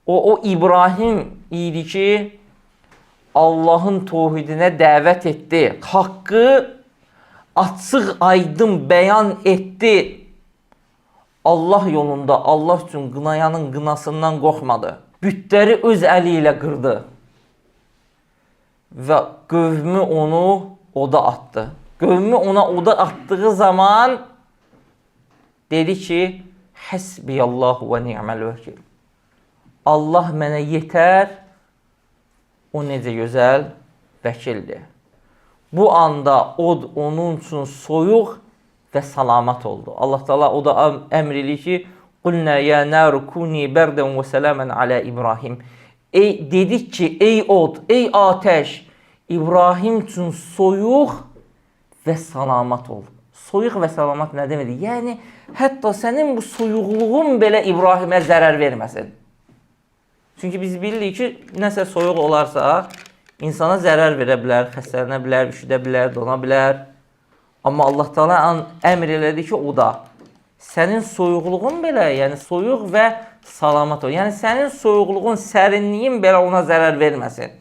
O İbrahim idi ki, Allahın tövhidinə dəvət etdi. Haqqı açıq, aydın bəyan etdi. Allah yolunda, Allah üçün qınayanın qınasından qorxmadı. Bütləri öz əli ilə qırdı. Və qövmü onu oda atdı. Qövmü ona oda atdığı zaman dedi ki, Həsbiyallahu və ni'məl vəkil. Allah mənə yetər, o necə gözəl vəkildir. Bu anda od onun üçün soyuq və salamat oldu. Allah Teala o da əmr edir ki, Qulna ya naru kuni berden və salaman ala İbrahim. Dedik ki, ey od, ey ateş, İbrahim üçün soyuq və salamat ol. Soyuq və salamat nə deməkdir? Yəni, hətta sənin bu soyuqluğun belə İbrahimə zərər verməsin. Çünki biz bilirik ki, nəsə soyuq olarsa, insana zərər verə bilər, xəstələnə bilər, üşüdə bilər, dona bilər. Amma Allah Teala əmr elədi ki, o da sənin soyuqluğun belə, yəni soyuq və salamat ol. Yəni sənin soyuqluğun, sərinliyin belə ona zərər verməsin.